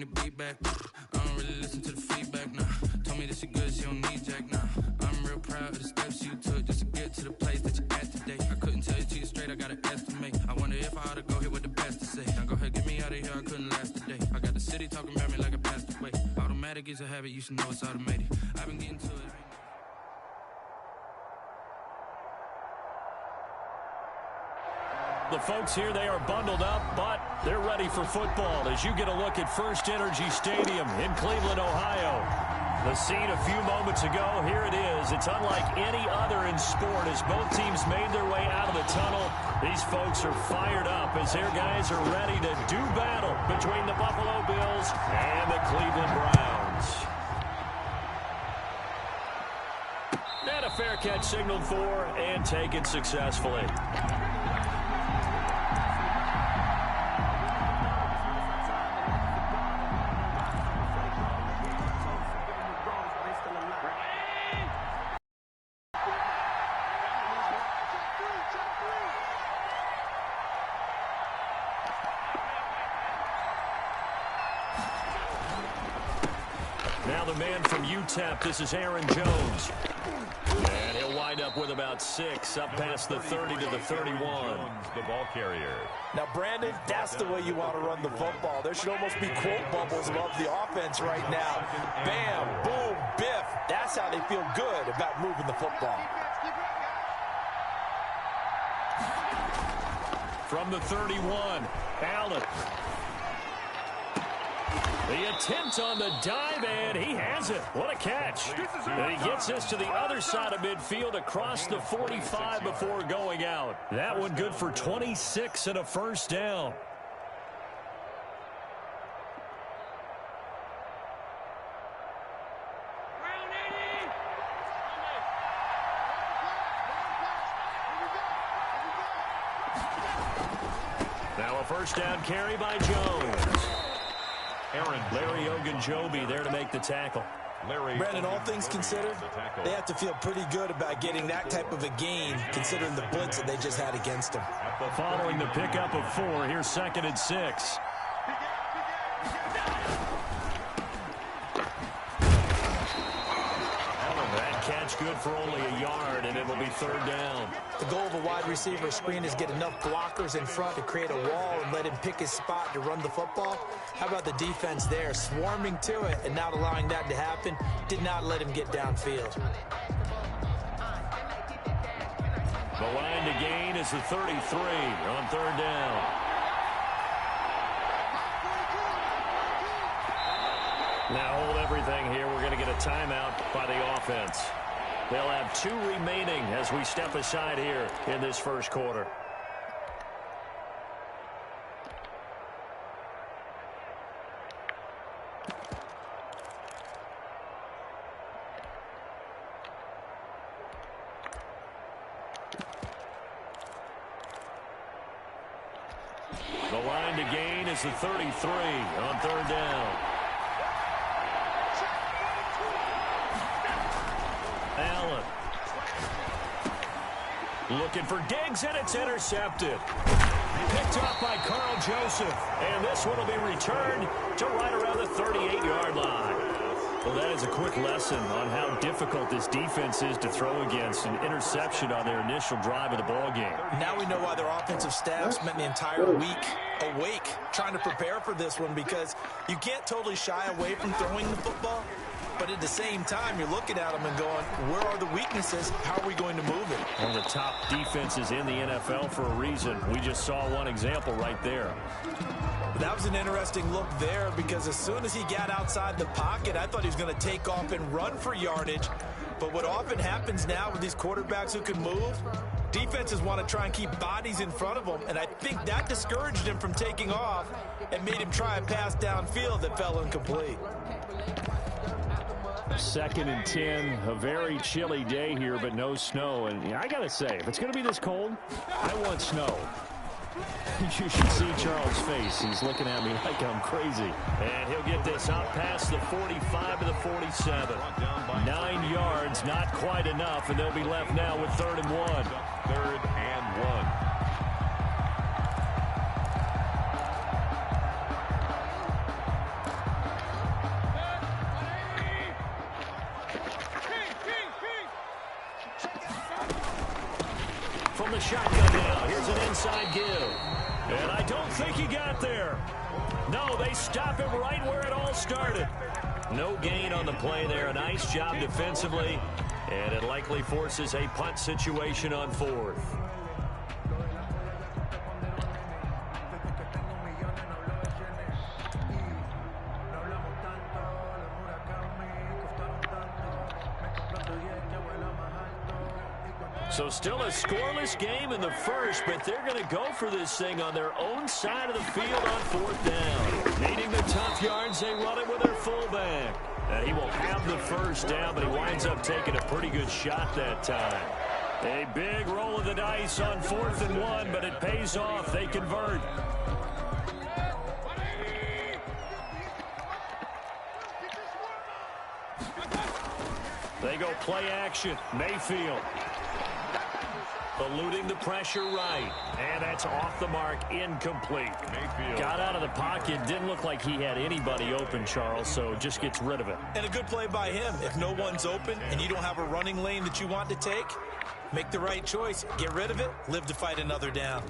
the beat back. I don't really listen to the feedback, nah. Told me that she good, she don't need Jack, nah. I'm real proud of the steps you took just to get to the place that you're at today. I couldn't tell you to you straight, I gotta estimate. I wonder if I ought to go here with the best to say. Now go ahead, get me out of here, I couldn't last today. I got the city talking about me like I passed away. Automatic is a habit, you should know it's automated. I've been getting to it. The folks here, they are bundled up, but they're ready for football as you get a look at First Energy Stadium in Cleveland, Ohio. The scene a few moments ago, here it is. It's unlike any other in sport as both teams made their way out of the tunnel. These folks are fired up as their guys are ready to do battle between the Buffalo Bills and the Cleveland Browns. And a fair catch signaled for and taken successfully. Now the man from UTEP, this is Aaron Jones. And he'll wind up with about 6, up past the 30 to the 31. The ball carrier. Now, Brandon, that's the way you want to run the football. There should almost be quote bubbles above the offense right now. Bam, boom, biff. That's how they feel good about moving the football. From the 31, Allen. The attempt on the dive, and he has it. What a catch. And he gets us to the other side of midfield across the 45 before going out. That one good for 26 and a first down. Now a first down carry by Jones. Larry Ogunjobi there to make the tackle. Brandon, all things considered, they have to feel pretty good about getting that type of a gain, considering the blitz that they just had against them. Following the pickup of 4, here's 2nd and 6. That catch good for only a yard, and it'll be 3rd down. The goal of a wide receiver screen is get enough blockers in front to create a wall and let him pick his spot to run the football. How about the defense there, swarming to it and not allowing that to happen? Did not let him get downfield. The line to gain is the 33 on 3rd down. Now hold everything here. We're going to get a timeout by the offense. They'll have 2 remaining as we step aside here in this first quarter. The line to gain is the 33 on 3rd down. Allen. Looking for Diggs, and it's intercepted. Picked up by Carl Joseph. And this one will be returned to right around the 38-yard line. Well, that is a quick lesson on how difficult this defense is to throw against an interception on their initial drive of the ball game. Now we know why their offensive staff spent the entire week awake trying to prepare for this one, because you can't totally shy away from throwing the football. But at the same time, you're looking at them and going, where are the weaknesses? How are we going to move it? One of the top defenses in the NFL for a reason. We just saw one example right there. That was an interesting look there, because as soon as he got outside the pocket, I thought he was going to take off and run for yardage. But what often happens now with these quarterbacks who can move, defenses want to try and keep bodies in front of them, and I think that discouraged him from taking off and made him try a pass downfield that fell incomplete. 2nd and 10, a very chilly day here, but no snow. And I got to say, if it's going to be this cold, I want snow. You should see Charles' face. He's looking at me like I'm crazy. And he'll get this out past the 45 to the 47. 9 yards, not quite enough, and they'll be left now with 3rd and 1. 3rd and 1. From the shotgun now, here's an inside give. And I don't think he got there. No, they stop him right where it all started. No gain on the play there. A nice job defensively. And it likely forces a punt situation on fourth. So still a scoreless game in the first, but they're going to go for this thing on their own side of the field on fourth down. Needing the tough yards, they run it with their fullback. And he will have the first down, but he winds up taking a pretty good shot that time. A big roll of the dice on 4th and 1, but it pays off. They convert. They go play action. Mayfield. Eluding the pressure right. And that's off the mark, incomplete. Mayfield got out of the pocket. Didn't look like he had anybody open, Charles, so just gets rid of it. And a good play by him. If no one's open and you don't have a running lane that you want to take, make the right choice. Get rid of it. Live to fight another down.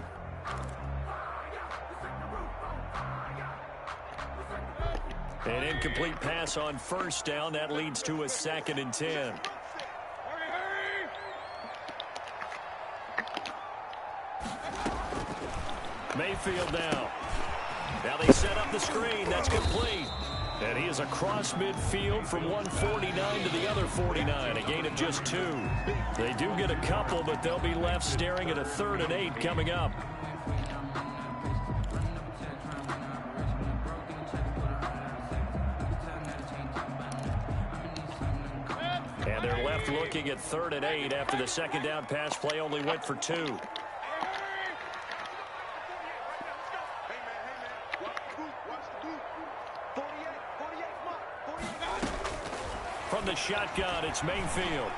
An incomplete pass on first down. That leads to a 2nd and 10. Mayfield now. Now they set up the screen. That's complete. And he is across midfield from 149 to the other 49. A gain of just 2. They do get a couple, but they'll be left staring at a 3rd and 8 coming up. And they're left looking at 3rd and 8 after the 2nd down pass play only went for 2. From the shotgun, it's Mayfield.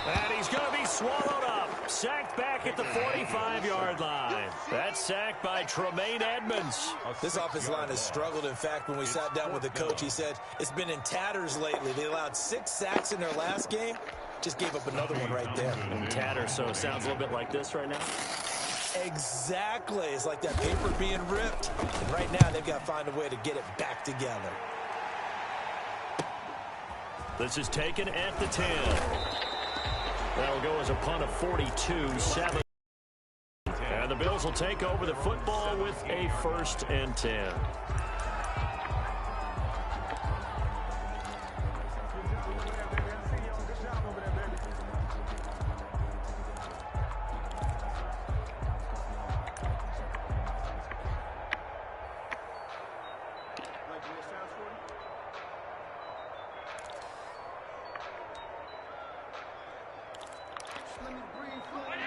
And he's going to be swallowed up. Sacked back at the 45-yard line. That's sacked by Tremaine Edmonds. This offensive line has struggled. In fact, when we sat down with the coach, he said it's been in tatters lately. They allowed 6 sacks in their last game. Just gave up another one right there. In tatters, so it sounds a little bit like this right now. Exactly. It's like that paper being ripped. And right now, they've got to find a way to get it back together. This is taken at the 10. That'll go as a punt of 42-7. And the Bills will take over the football with a 1st and 10.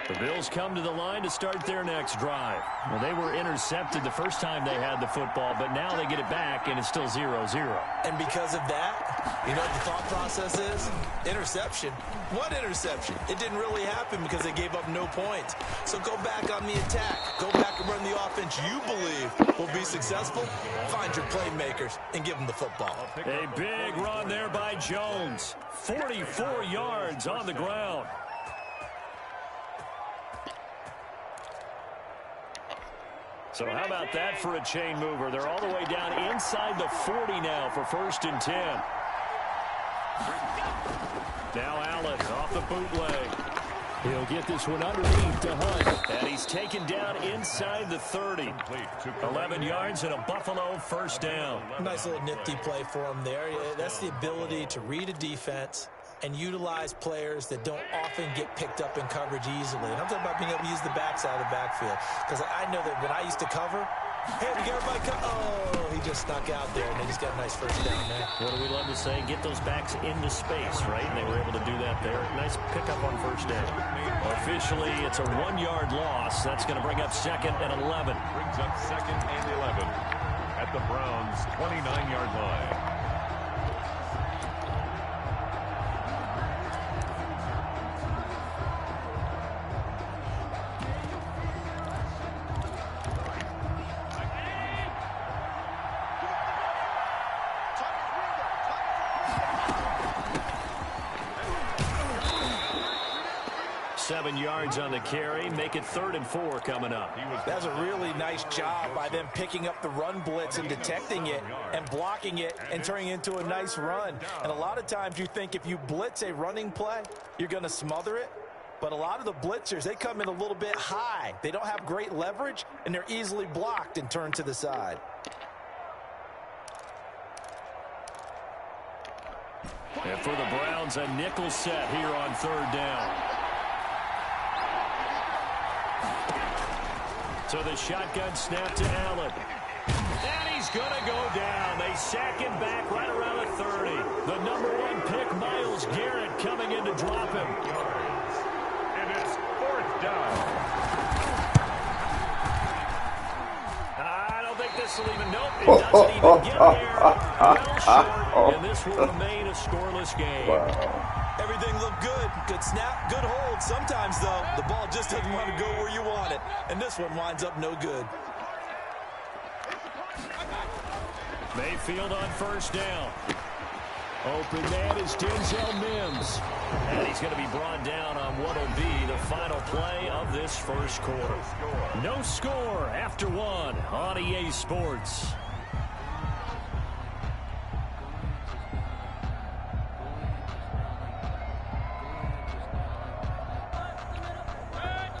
The Bills come to the line to start their next drive. Well, they were intercepted the first time they had the football, but now they get it back, and it's still 0-0. And because of that, you know what the thought process is? Interception. What interception? It didn't really happen because they gave up no points. So go back on the attack. Go back and run the offense you believe will be successful. Find your playmakers and give them the football. A big run there by Jones. 44 yards on the ground. So how about that for a chain mover? They're all the way down inside the 40 now for 1st and 10. Now Allen off the bootleg. He'll get this one underneath to Hunt. And he's taken down inside the 30. 11 yards and a Buffalo 1st down. Nice little nifty play for him there. That's the ability to read a defense and utilize players that don't often get picked up in coverage easily. And I'm talking about being able to use the backside of the backfield. Because I know that when I used to cover, hey, we got everybody oh, he just snuck out there, and they just got a nice 1st down there. What do we love to say? Get those backs into space, right? And they were able to do that there. Nice pickup on 1st down. Officially, it's a 1-yard loss. That's going to bring up 2nd and 11. Brings up 2nd and 11 at the Browns' 29-yard line. 7 yards on the carry. Make it 3rd and 4 coming up. That's a really nice job by them picking up the run blitz and detecting it and blocking it and turning it into a nice run. And a lot of times you think if you blitz a running play, you're going to smother it. But a lot of the blitzers, they come in a little bit high. They don't have great leverage, and they're easily blocked and turned to the side. And for the Browns, a nickel set here on 3rd down. So the shotgun snap to Allen. And he's going to go down. They sack him back right around the 30. The number 1 pick, Myles Garrett, coming in to drop him. It is 4th down. I don't think this will even, nope, it doesn't even get there. Well short, and this will remain a scoreless game. Everything looked good. Good snap, good hold. Sometimes, though, the ball just doesn't want to go where you want it. And this one winds up no good. Mayfield on 1st down. Open man is Denzel Mims. And he's going to be brought down on what will be the final play of this 1st quarter. No score after 1 on EA Sports.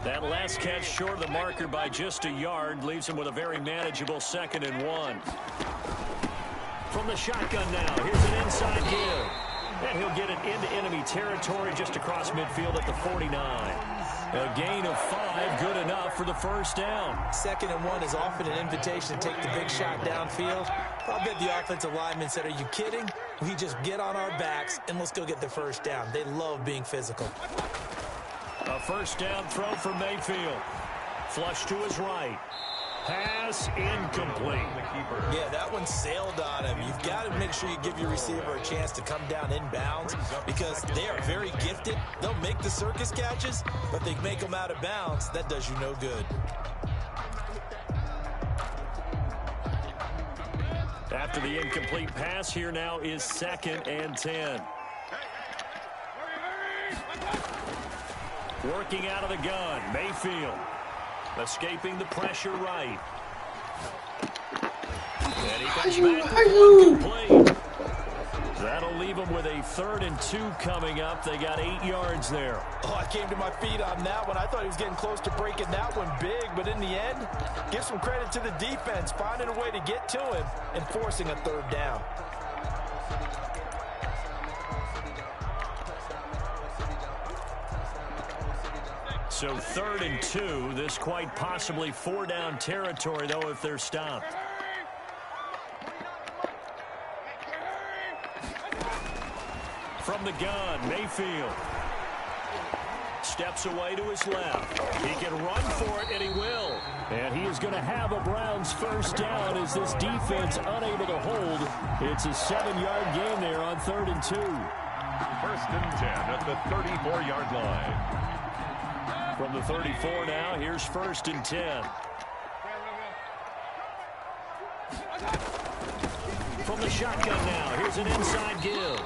That last catch short of the marker by just a yard leaves him with a very manageable 2nd and 1. From the shotgun now, here's an inside give. And he'll get it into enemy territory just across midfield at the 49. A gain of 5, good enough for the 1st down. 2nd and 1 is often an invitation to take the big shot downfield. I'll bet the offensive lineman said, are you kidding? We just get on our backs and let's go get the 1st down. They love being physical. A 1st down throw for Mayfield. Flush to his right. Pass incomplete. Yeah, that one sailed on him. You've got to make sure you give your receiver a chance to come down inbounds because they are very gifted. They'll make the circus catches, but they make them out of bounds. That does you no good. After the incomplete pass, here now is 2nd and 10. Working out of the gun, Mayfield. Escaping the pressure right. And he comes back with one complete. That'll leave him with a 3rd and 2 coming up. They got 8 yards there. Oh, I came to my feet on that one. I thought he was getting close to breaking that one big, but in the end, give some credit to the defense, finding a way to get to him and forcing a 3rd down. So 3rd and 2, this quite possibly 4-down territory, though, if they're stopped. From the gun, Mayfield. Steps away to his left. He can run for it, and he will. And he is going to have a Browns 1st down as this defense unable to hold. It's a 7-yard gain there on 3rd and 2. 1st and 10 at the 34-yard line. From the 34 now, here's 1st and 10. From the shotgun now, here's an inside give.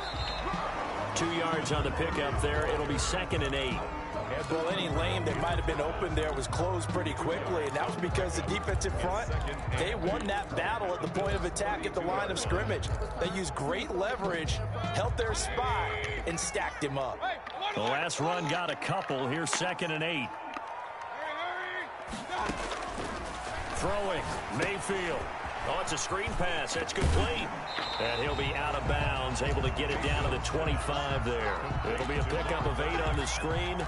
2 yards on the pickup there. It'll be 2nd and 8. Well, any lane that might have been open there was closed pretty quickly, and that was because the defensive front, they won that battle at the point of attack at the line of scrimmage. They used great leverage, held their spot, and stacked him up. The last run got a couple. Here's 2nd and 8. Throwing, Mayfield. Oh, it's a screen pass. That's complete. And he'll be out of bounds, able to get it down to the 25 there. It'll be a pickup of 8 on the screen,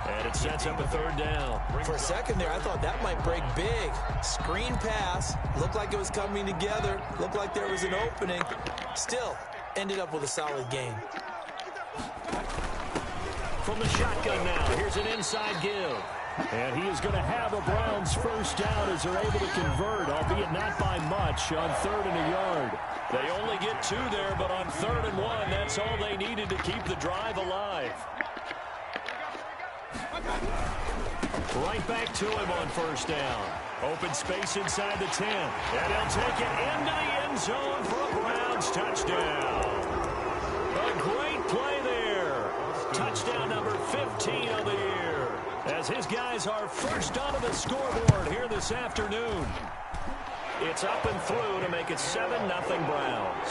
and it sets up a 3rd down. For a second there, I thought that might break big. Screen pass. Looked like it was coming together. Looked like there was an opening. Still, ended up with a solid gain. From the shotgun now, here's an inside give. And he is going to have a Browns 1st down as they're able to convert, albeit not by much, on 3rd and a yard. They only get 2 there, but on 3rd and 1, that's all they needed to keep the drive alive. Right back to him on 1st down. Open space inside the 10. And he'll take it into the end zone for a Browns touchdown. A great play there. Touchdown number 15 of the year. as his guys are first onto the scoreboard here this afternoon. It's up and through to make it 7-0 Browns.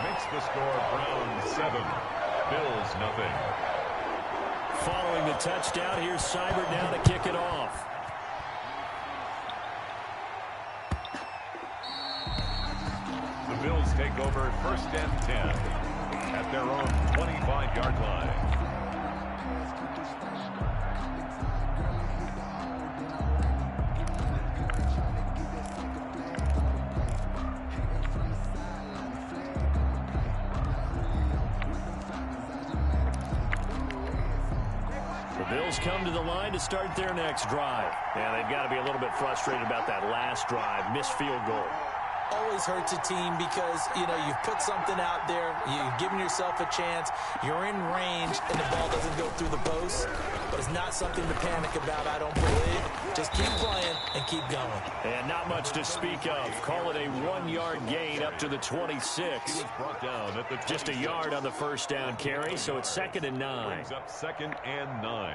Makes the score Browns 7, Bills nothing. Following the touchdown, here's Seibert now to kick it off. The Bills take over 1st and 10 at their own 25-yard line. Bills come to the line to start their next drive. And they've got to be a little bit frustrated about that last drive, missed field goal. Always hurts a team because, you've put something out there, you've given yourself a chance, you're in range, and the ball doesn't go through the post. But it's not something to panic about, I don't believe. Just keep playing and keep going. And not much to speak of. Call it a 1-yard gain up to the 26. Brought down at the Just a yard on the first down carry, so it's 2nd and 9. Brings up 2nd and 9.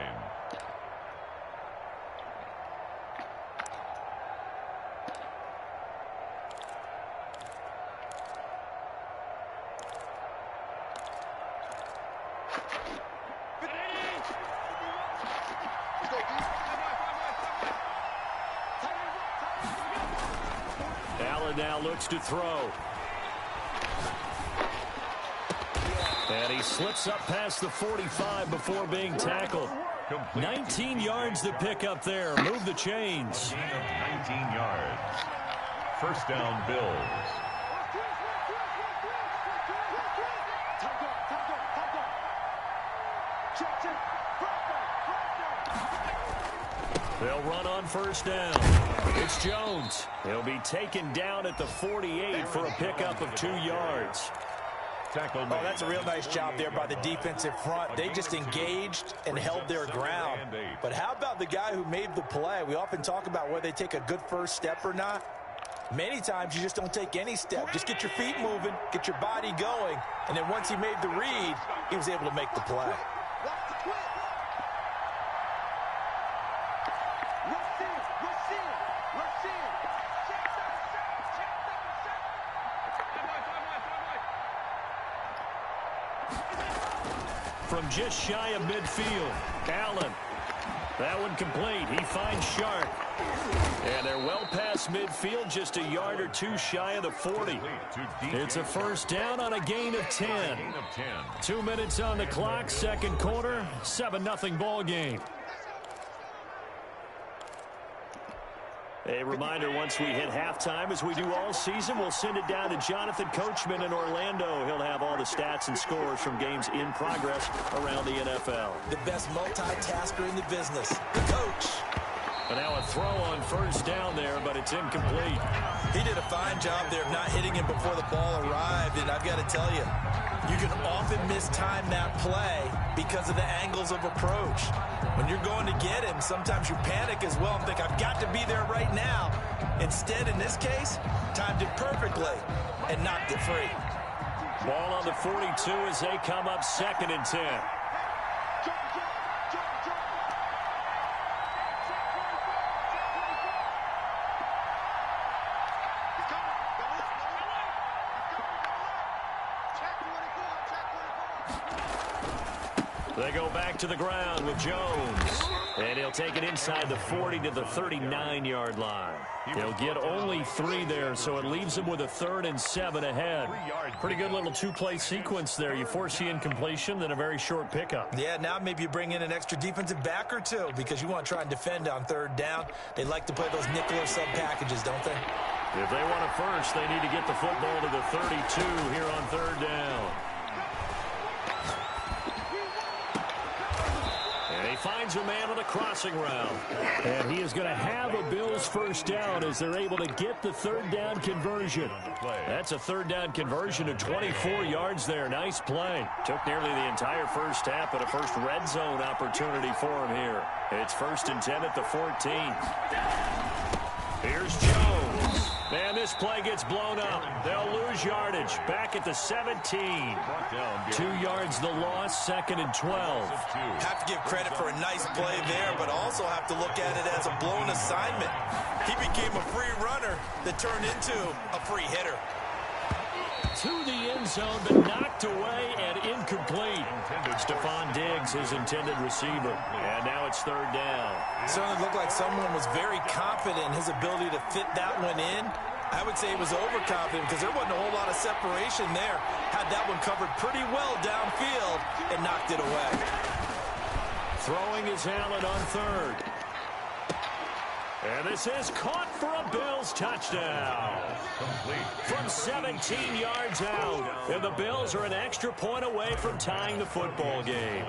Allen now looks to throw. And he slips up past the 45 before being tackled. 19 yards to pick up there. Move the chains. 19 yards. 1st down, Bills. They'll run on 1st down. It's Jones. He'll be taken down at the 48 for a pickup of 2 yards. Tackle Oh, that's a real nice job there by the defensive front. They just engaged and held their ground. But how about the guy who made the play? We often talk about whether they take a good first step or not. Many times you just don't take any step. Just get your feet moving, get your body going, and then once he made the read, he was able to make the play. From just shy of midfield, Allen. That one complete. He finds Sharp. And they're well past midfield, just a yard or 2 shy of the 40. It's a 1st down on a gain of 10. 2 minutes on the clock, 2nd quarter, 7-0 ball game. A reminder, once we hit halftime, as we do all season, we'll send it down to Jonathan Coachman in Orlando. He'll have all the stats and scores from games in progress around the NFL. The best multitasker in the business, the coach. And now a throw on 1st down there, but it's incomplete. He did a fine job there of not hitting him before the ball arrived, and I've got to tell you, you can often mistime that play because of the angles of approach. When you're going to get him, sometimes you panic as well and think, I've got to be there right now. Instead, in this case, timed it perfectly and knocked it free. Ball on the 42 as they come up 2nd and 10. They go back to the ground with Jones. And he'll take it inside the 40 to the 39-yard line. He'll get only 3 there, so it leaves him with a 3rd and 7 ahead. Pretty good little 2-play sequence there. You force the incompletion, then a very short pickup. Yeah, now maybe you bring in an extra defensive back or 2 because you want to try and defend on 3rd down. They like to play those nickel or sub packages, don't they? If they want a first, they need to get the football to the 32 here on 3rd down. He finds a man on a crossing route. And he is going to have a Bills 1st down as they're able to get the 3rd down conversion. That's a 3rd down conversion of 24 yards there. Nice play. Took nearly the entire first half, but a first red zone opportunity for him here. It's 1st and 10 at the 14. Here's Jones. And this play gets blown up. They'll lose yardage. Back at the 17. 2 yards the loss, 2nd and 12. Have to give credit for a nice play there, but also have to look at it as a blown assignment. He became a free runner that turned into a free hitter. To the end zone, but knocked away and incomplete. Stephon Diggs, his intended receiver. And now it's 3rd down. Certainly looked like someone was very confident in his ability to fit that one in. I would say he was overconfident because there wasn't a whole lot of separation there. Had that one covered pretty well downfield and knocked it away. Throwing is Allen on 3rd. And this is caught for a Bills touchdown. From 17 yards out. And the Bills are an extra point away from tying the football game.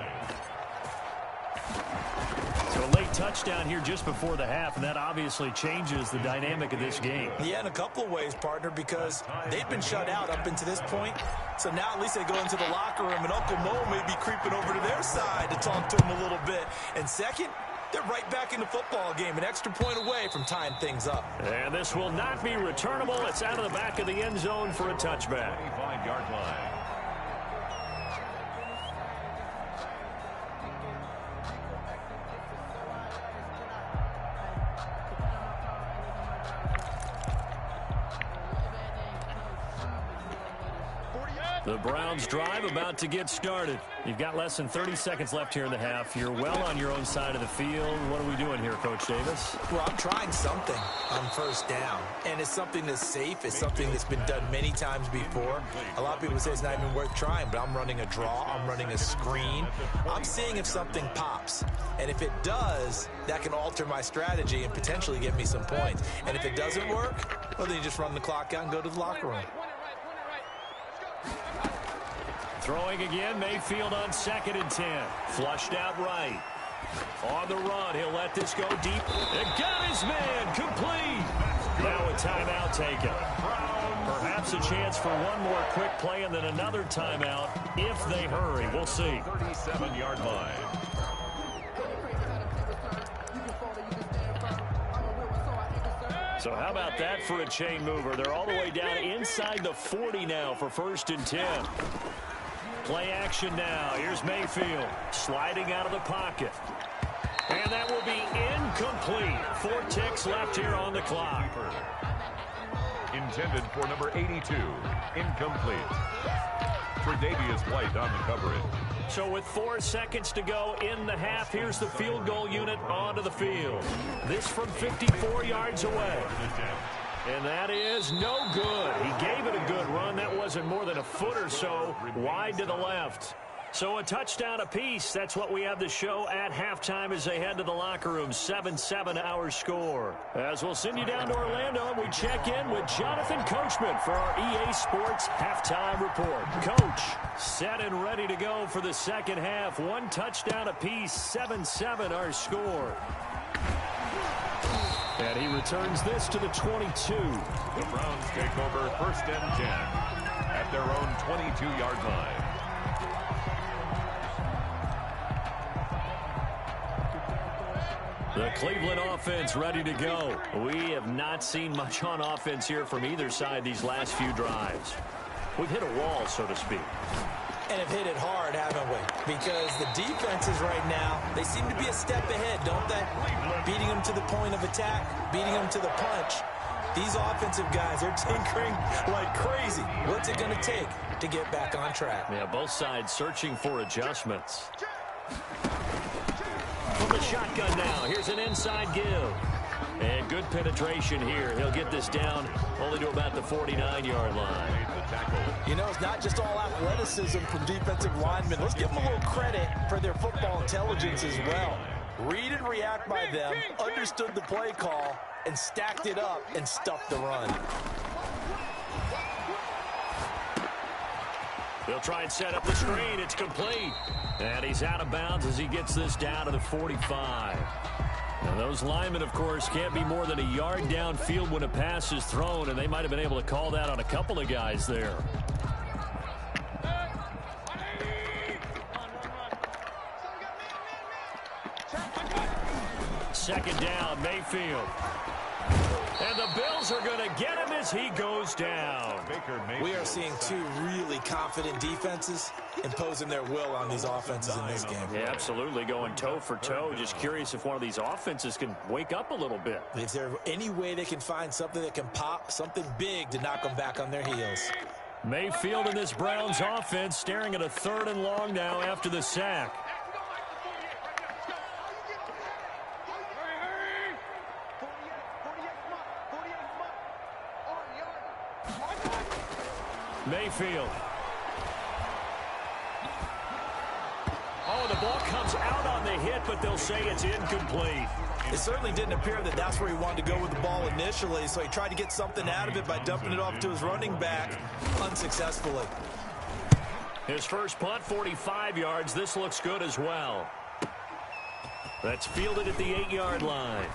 So a late touchdown here just before the half, and that obviously changes the dynamic of this game. Yeah, in a couple of ways, partner, because they've been shut out up until this point. So now at least they go into the locker room, and Uncle Mo may be creeping over to their side to talk to him a little bit. And second, they're right back in the football game, an extra point away from tying things up. And this will not be returnable. It's out of the back of the end zone for a touchback. 25-yard line. The Browns drive about to get started. You've got less than 30 seconds left here in the half. You're well on your own side of the field. What are we doing here, Coach Davis? Well, I'm trying something on 1st down, and it's something that's safe. It's something that's been done many times before. A lot of people say it's not even worth trying, but I'm running a draw. I'm running a screen. I'm seeing if something pops, and if it does, that can alter my strategy and potentially get me some points. And if it doesn't work, well, then you just run the clock out and go to the locker room. Throwing again, Mayfield on 2nd and 10. Flushed out right. On the run, he'll let this go deep. And got his man, complete. Now a timeout taken. Perhaps a chance for one more quick play and then another timeout if they hurry. We'll see. 37-yard line. So how about that for a chain mover? They're all the way down inside the 40 now for 1st and 10. Play action now. Here's Mayfield sliding out of the pocket. And that will be incomplete. 4 ticks left here on the clock. Intended for number 82. Incomplete. Tre'Davious White on the coverage. So with 4 seconds to go in the half, here's the field goal unit onto the field. This from 54 yards away. And that is no good. He gave it a good run. That wasn't more than a foot or so wide to the left. So a touchdown apiece. That's what we have to show at halftime as they head to the locker room. 7-7 our score. As we'll send you down to Orlando, and we check in with Jonathan Coachman for our EA Sports Halftime Report. Coach, set and ready to go for the second half. 1 touchdown apiece. 7-7 our score. And he returns this to the 22. The Browns take over 1st and 10 at their own 22-yard line. The Cleveland offense ready to go. We have not seen much on offense here from either side these last few drives. We've hit a wall, so to speak. And have hit it hard, haven't we? Because the defenses right now, they seem to be a step ahead, don't they? Beating them to the point of attack, beating them to the punch. These offensive guys are tinkering like crazy. What's it going to take to get back on track? Yeah, both sides searching for adjustments. From the shotgun now, here's an inside give. And good penetration here. He'll get this down only to about the 49-yard line. You know, it's not just all athleticism from defensive linemen. Let's give them a little credit for their football intelligence as well. Read and react by them, understood the play call, and stacked it up and stuffed the run. They'll try and set up the screen. It's complete. And he's out of bounds as he gets this down to the 45. Now those linemen, of course, can't be more than a yard downfield when a pass is thrown, and they might have been able to call that on a couple of guys there. Second down, Mayfield. And the Bills are going to get him as he goes down. We are seeing two really confident defenses imposing their will on these offenses in this game. Yeah, absolutely, going toe for toe. Just curious if one of these offenses can wake up a little bit. Is there any way they can find something that can pop, something big to knock them back on their heels? Mayfield in this Browns offense staring at a 3rd and long now after the sack. Mayfield. Oh, the ball comes out on the hit, but they'll say it's incomplete. It certainly didn't appear that that's where he wanted to go with the ball initially, so he tried to get something out of it by dumping it off to his running back unsuccessfully. His first punt, 45 yards. This looks good as well. That's fielded at the 8-yard line.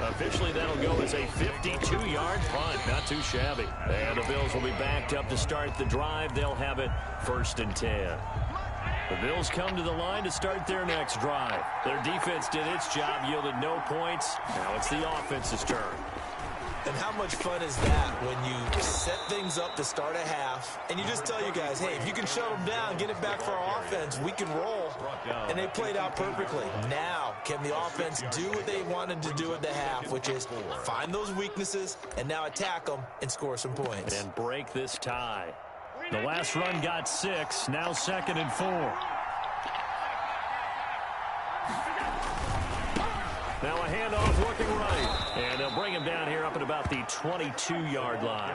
Officially, that'll go as a 52-yard punt. Not too shabby. And the Bills will be backed up to start the drive. They'll have it 1st and 10. The Bills come to the line to start their next drive. Their defense did its job, yielded no points. Now it's the offense's turn. And how much fun is that when you set things up to start a half, and you just tell you guys, hey, if you can shut them down, get it back for our offense, we can roll. And they played out perfectly. Now, can the offense do what they wanted to do at the half, which is find those weaknesses and now attack them and score some points. And break this tie. The last run got 6, now 2nd and 4. Now a handoff looking right. And they'll bring him down here up at about the 22-yard line.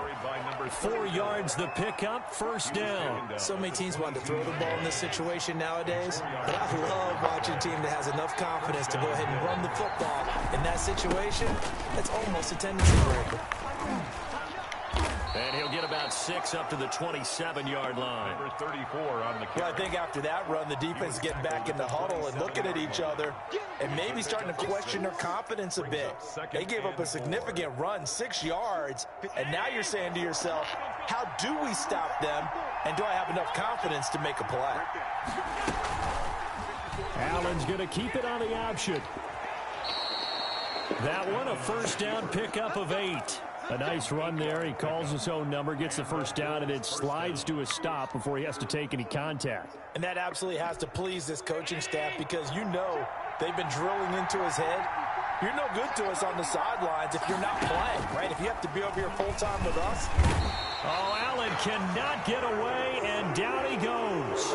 4 yards the pickup, 1st down. So many teams want to throw the ball in this situation nowadays, but I love watching a team that has enough confidence to go ahead and run the football. In that situation, that's almost a tendency breaker. And he'll get about 6 up to the 27-yard line. Number 34 on the carry. Well, I think after that run, the defense is getting back in the huddle and looking at each other and maybe starting to question their confidence a bit. They gave up a significant run, 6 yards, and now you're saying to yourself, how do we stop them, and do I have enough confidence to make a play? Allen's going to keep it on the option. That one, a 1st down pickup of 8. A nice run there. He calls his own number, gets the 1st down, and it slides to a stop before he has to take any contact. And that absolutely has to please this coaching staff because you know they've been drilling into his head. You're no good to us on the sidelines if you're not playing, right? If you have to be over here full-time with us. Oh, Allen cannot get away, and down he goes.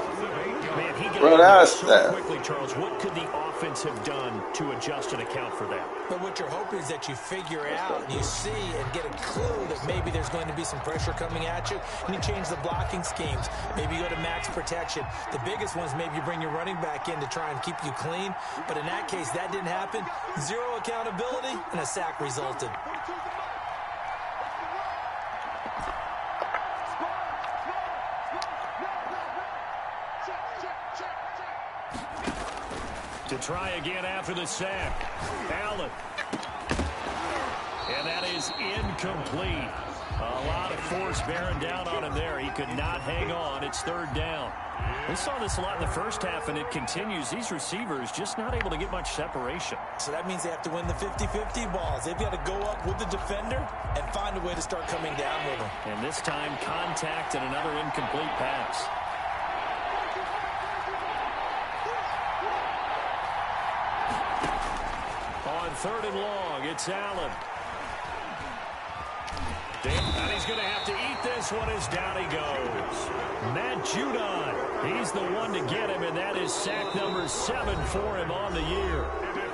Man, he Bro, so quickly, Charles. What could the offense have done to adjust and account for that? But what you're hoping is that you figure out and you see and get a clue that maybe there's going to be some pressure coming at you, and you change the blocking schemes. Maybe you go to max protection. The biggest one is maybe you bring your running back in to try and keep you clean. But in that case, that didn't happen. 0 accountability, and a sack resulted. To try again after the sack. Allen. And that is incomplete. A lot of force bearing down on him there. He could not hang on. It's 3rd down. We saw this a lot in the first half, and it continues. These receivers just not able to get much separation. So that means they have to win the 50-50 balls. They've got to go up with the defender and find a way to start coming down with them. And this time, contact and another incomplete pass. On 3rd and long, it's Allen. And he's going to have to eat this one as down he goes. Matt Judon, he's the one to get him, and that is sack number 7 for him on the year.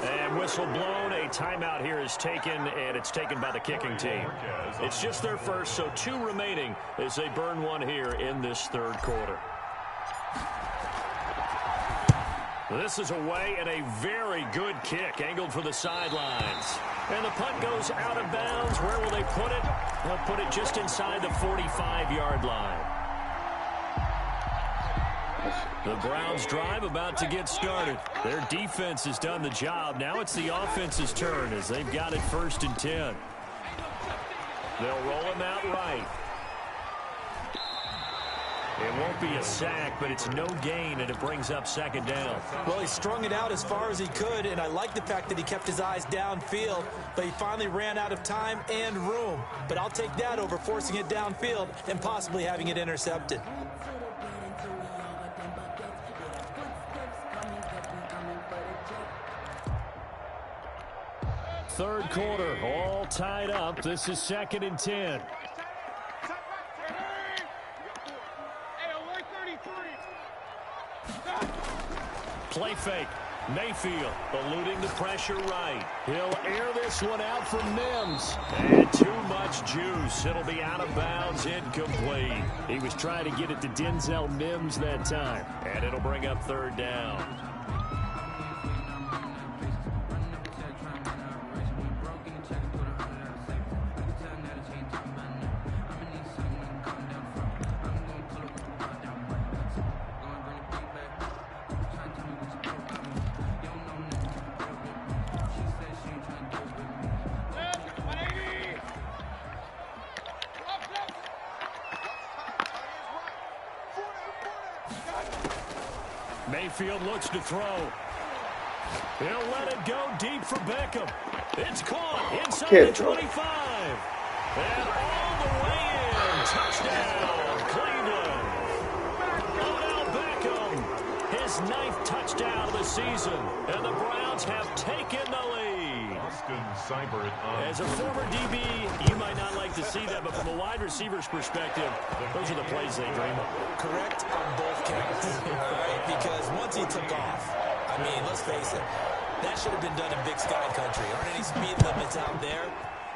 And whistle blown, a timeout here is taken, and it's taken by the kicking team. It's just their first, so 2 remaining as they burn one here in this 3rd quarter. This is away and a very good kick, angled for the sidelines. And the punt goes out of bounds. Where will they put it? They'll put it just inside the 45-yard line. The Browns drive about to get started. Their defense has done the job. Now it's the offense's turn as they've got it 1st and 10. They'll roll him out right. It won't be a sack, but it's no gain, and it brings up second down. Well, he strung it out as far as he could, and I like the fact that he kept his eyes downfield, but he finally ran out of time and room. But I'll take that over forcing it downfield and possibly having it intercepted. Third quarter, all tied up. This is 2nd and 10. Play fake. Mayfield eluding the pressure right. He'll air this one out for Mims. And too much juice. It'll be out of bounds, incomplete. He was trying to get it to Denzel Mims that time. And it'll bring up third down. Mayfield looks to throw. He'll let it go deep for Beckham. It's caught inside the 25. And all the way in. Touchdown, Cleveland. Odell Beckham, his 9th touchdown of the season. And the Browns have taken the lead. As a former DB, you might not like to see that, but from a wide receiver's perspective, those are the plays they dream of. Correct on both counts, right? Because once he took off, I mean, let's face it, that should have been done in Big Sky Country. Aren't any speed limits out there?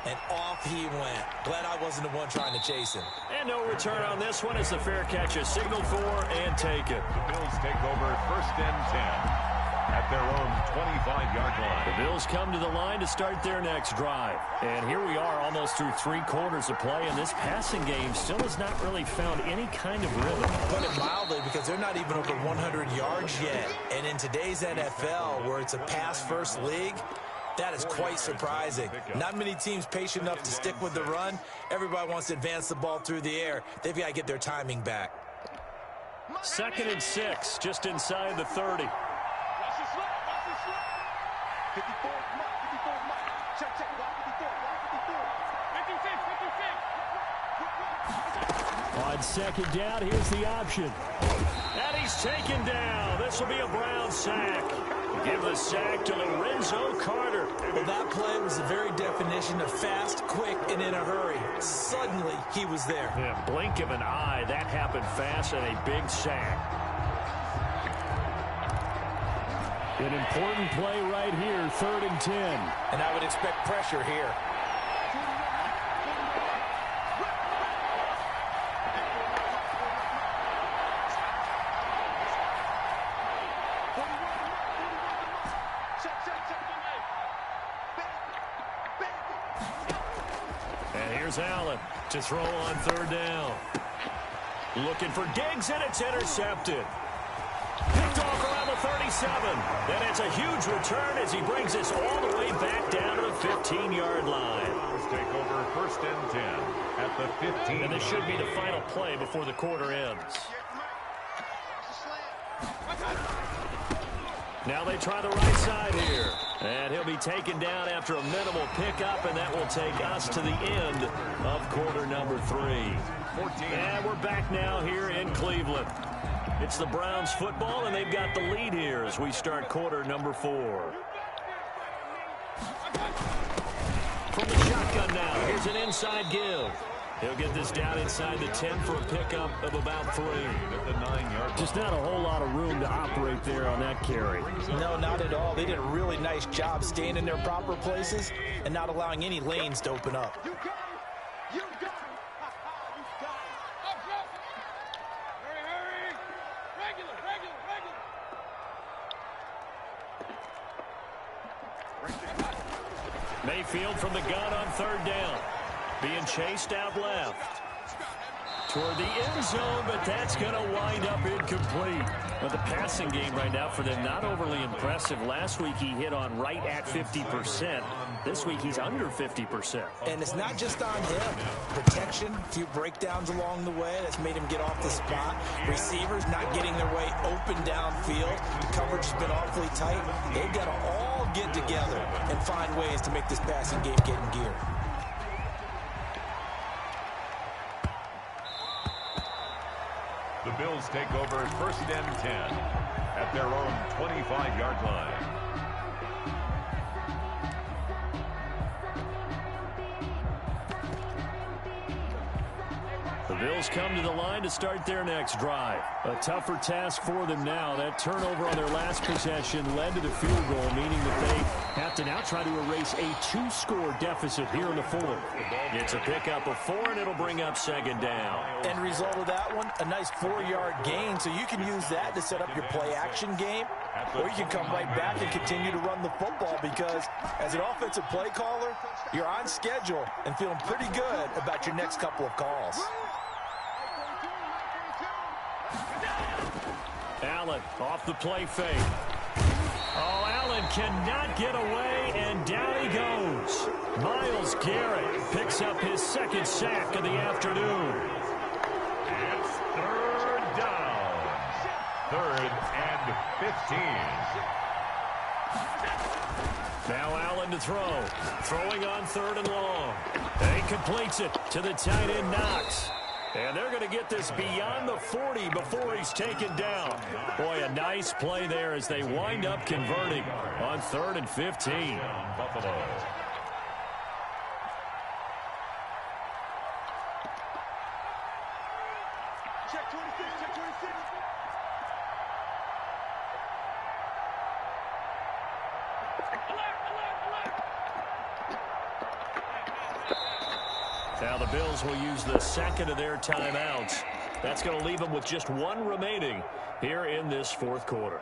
And off he went. Glad I wasn't the one trying to chase him. And no return on this one as the fair catch is signaled for and taken. The Bills take over 1st and 10 at their own 25-yard line. The Bills come to the line to start their next drive. And here we are almost through 3 quarters of play, and this passing game still has not really found any kind of rhythm. Put it mildly, because they're not even over 100 yards yet. And in today's NFL, where it's a pass-first league, that is quite surprising. Not many teams patient enough to stick with the run. Everybody wants to advance the ball through the air. They've got to get their timing back. 2nd and 6, just inside the 30. On 2nd down, here's the option. And he's taken down. This will be a Brown sack. Give the sack to Lorenzo Carter. Well, that play was the very definition of fast, quick, and in a hurry. Suddenly, he was there. Yeah, blink of an eye, that happened fast, and a big sack. An important play right here, 3rd and 10. And I would expect pressure here. Allen to throw on 3rd down. Looking for Diggs, and it's intercepted. Picked off around the 37. And it's a huge return as he brings us all the way back down to the 15-yard line. Take over 1st and 10 at the 15. And this should be the final play before the quarter ends. Now they try the right side here. And he'll be taken down after a minimal pickup, and that will take us to the end of quarter number 3. 14. And we're back now here in Cleveland. It's the Browns football, and they've got the lead here as we start quarter number 4. From the shotgun now, here's an inside give. He'll get this down inside the 10 for a pickup of about 3. At the 9-yard. Just not a whole lot of room to operate there on that carry. No, not at all. They did a really nice job staying in their proper places and not allowing any lanes to open up. You got it. You got it. You got it. Up, up. Hurry, hurry. Regular, regular, regular. Mayfield from the gun on 3rd down. Being chased out left. Toward the end zone, but that's going to wind up incomplete. But the passing game right now for them, not overly impressive. Last week he hit on right at 50%. This week, he's under 50%. And it's not just on him. Protection, a few breakdowns along the way. That's made him get off the spot. Receivers not getting their way open downfield. The coverage has been awfully tight. They've got to all get together and find ways to make this passing game get in gear. The Bills take over 1st and 10 at their own 25-yard line. The Bills come to the line to start their next drive. A tougher task for them now. That turnover on their last possession led to the field goal, meaning that they have to now try to erase a 2-score deficit here in the fourth. It's a pickup of 4, and it'll bring up 2nd down. End result of that one, a nice 4-yard gain, so you can use that to set up your play-action game, or you can come right back and continue to run the football because as an offensive play caller, you're on schedule and feeling pretty good about your next couple of calls. Allen off the play fake. Oh, Allen cannot get away, and down he goes. Myles Garrett picks up his 2nd sack of the afternoon. It's 3rd down. 3rd and 15. Now Allen to throw. Throwing on 3rd and long. And he completes it to the tight end Knox. And they're going to get this beyond the 40 before he's taken down. Boy, a nice play there as they wind up converting on 3rd and 15. Buffalo. Check 26, check 26. Now the Bills will use the 2nd of their timeouts. That's going to leave them with just 1 remaining here in this 4th quarter.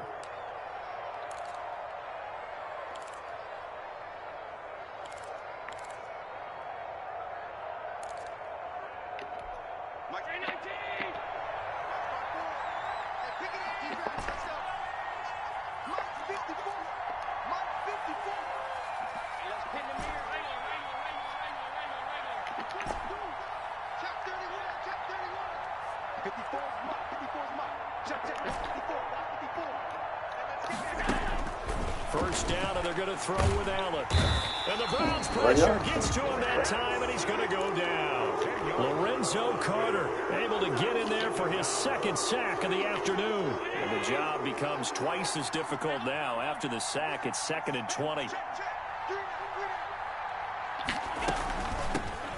Mike 19. Pick it up, defense. Let's go. Mike 54. Mike 54. Let's pin the mirror. Right here. Check 31. Check 31. 54 is Mike. 54 is Mike. Check 54. 54. 1st down, and they're going to throw with Allen. And the Browns pressure gets to him that time, and he's going to go down. Lorenzo Carter able to get in there for his 2nd sack of the afternoon. And the job becomes twice as difficult now. After the sack, it's 2nd and 20.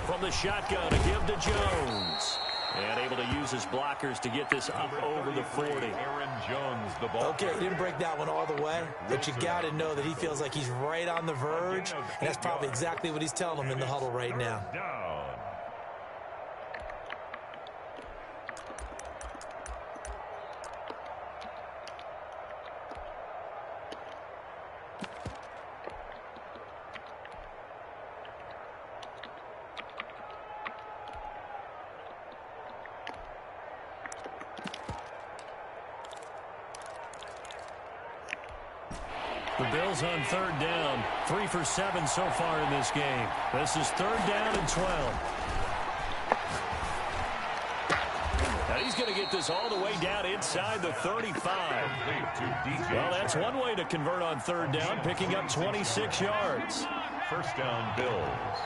From the shotgun, a give to Jones. And able to use his blockers to get this up over the 40. Aaron Jones, the ball. Okay, he didn't break that one all the way, but you got to know that he feels like he's right on the verge, and that's probably exactly what he's telling them in the huddle right now. Down. The Bills on 3rd down. 3 for 7 so far in this game. This is 3rd down and 12. Now he's going to get this all the way down inside the 35. Well, that's one way to convert on 3rd down, picking up 26 yards. 1st down, Bills.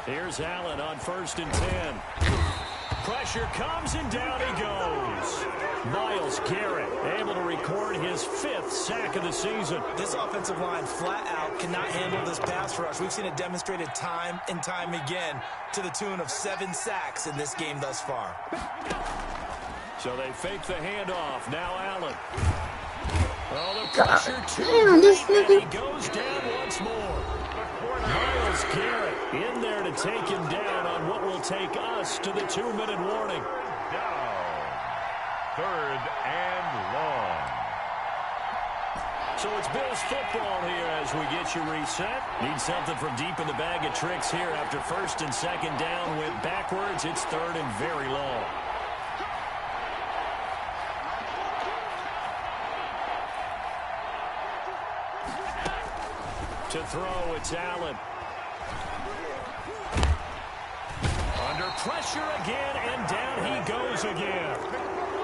Here's Allen on 1st and 10. Pressure comes, and down he goes. Myles Garrett able to record his 5th sack of the season. This offensive line flat out cannot handle this pass rush. We've seen it demonstrated time and time again to the tune of 7 sacks in this game thus far. So they fake the handoff. Now Allen. Oh, the pressure too great, and he goes down once more. Myles Garrett in there to take him down on what will take us to the 2-minute warning. Down. 3rd and long. So it's Bills football here as we get you reset. Need something from deep in the bag of tricks here after 1st and 2nd down. Went backwards. It's 3rd and very long. To throw, it's Allen. Under pressure again, and down he goes again.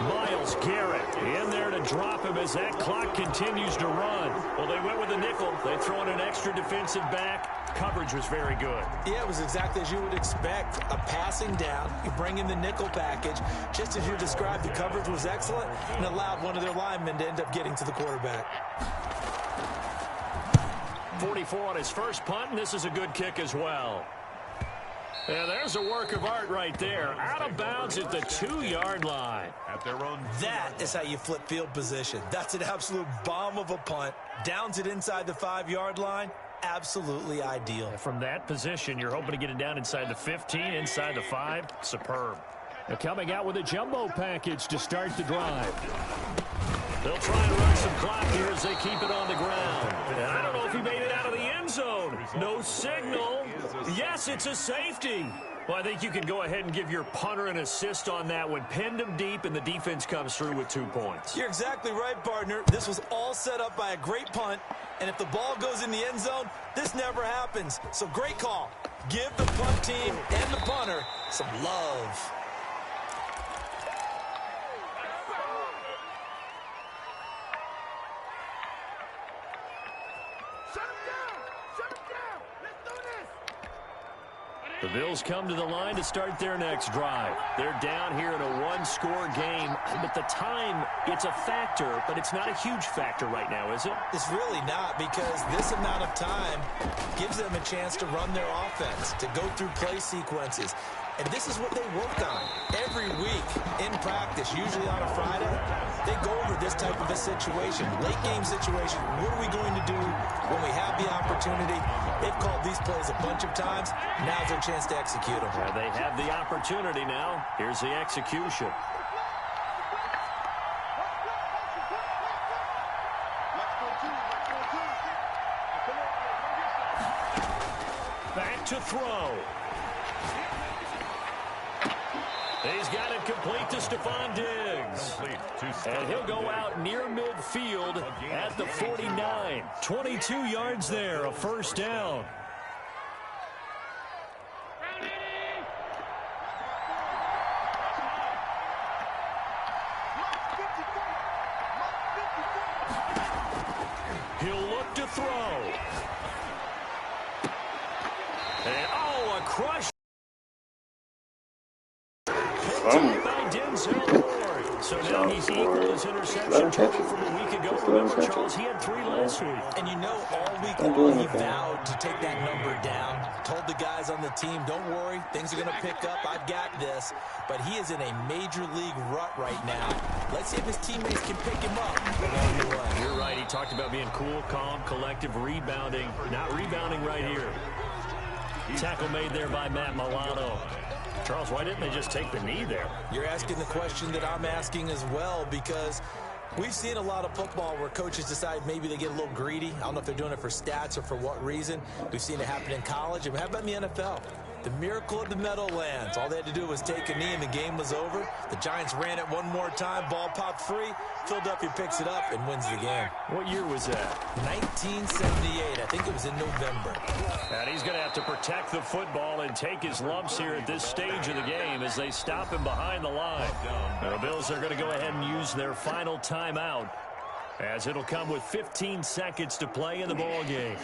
Myles Garrett in there to drop him as that clock continues to run. Well, they went with a nickel. They throw in an extra defensive back. Coverage was very good. Yeah, it was exactly as you would expect. A passing down. You bring in the nickel package. Just as you described, the coverage was excellent and allowed one of their linemen to end up getting to the quarterback. 44 on his first punt, and this is a good kick as well. Yeah, there's a work of art right there. Out of bounds at the 2-yard line. At their own. That is how you flip field position. That's an absolute bomb of a punt. Downs it inside the 5-yard line. Absolutely ideal. From that position, you're hoping to get it down inside the 15, inside the 5. Superb. They're coming out with a jumbo package to start the drive. They'll try and run some clock here as they keep it on the ground. And I don't know if he made it out of the end zone. No signal. Yes, it's a safety. Well, I think you can go ahead and give your punter an assist on that one. Pinned him deep, and the defense comes through with 2 points. You're exactly right, partner. This was all set up by a great punt. And if the ball goes in the end zone, this never happens. So great call. Give the punt team and the punter some love. The Bills come to the line to start their next drive. They're down here in a 1-score game. But the time, it's a factor, but it's not a huge factor right now, is it? It's really not, because this amount of time gives them a chance to run their offense, to go through play sequences. And this is what they work on every week in practice, usually on a Friday. They go over this type of a situation, late game situation. What are we going to do when we have the opportunity? They've called these plays a bunch of times. Now's their chance to execute them. Well, they have the opportunity now. Here's the execution. Back to throw. He's got it complete to Stephon Diggs. And he'll go out near midfield at the 49. 22 yards there, a first down. He'll look to throw. And, oh, a crush. So now he's equal his interception total from a week ago. Remember, Charles, he had 3 last week. And you know, all week long he vowed to take that number down. Told the guys on the team, don't worry, things are going to pick up. I've got this. But he is in a major league rut right now. Let's see if his teammates can pick him up along the way. You're right. He talked about being cool, calm, collective, rebounding. Not rebounding right here. Tackle made there by Matt Milano. Charles, why didn't they just take the knee there? You're asking the question that I'm asking as well, because we've seen a lot of football where coaches decide maybe they get a little greedy. I don't know if they're doing it for stats or for what reason. We've seen it happen in college. And how about in the NFL? The miracle of the Meadowlands. All they had to do was take a knee and the game was over. The Giants ran it one more time. Ball popped free. Philadelphia picks it up and wins the game. What year was that? 1978. I think it was in November. And he's going to have to protect the football and take his lumps here at this stage of the game as they stop him behind the line. The Bills are going to go ahead and use their final timeout, as it'll come with 15 seconds to play in the ball game.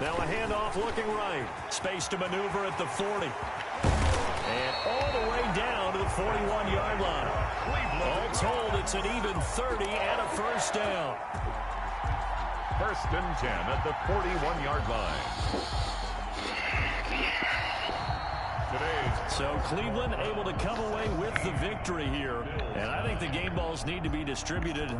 Now a handoff looking right. Space to maneuver at the 40. And all the way down to the 41-yard line. All told, it's an even 30 and a first down. 1st and 10 at the 41-yard line. So Cleveland able to come away with the victory here. And I think the game balls need to be distributed on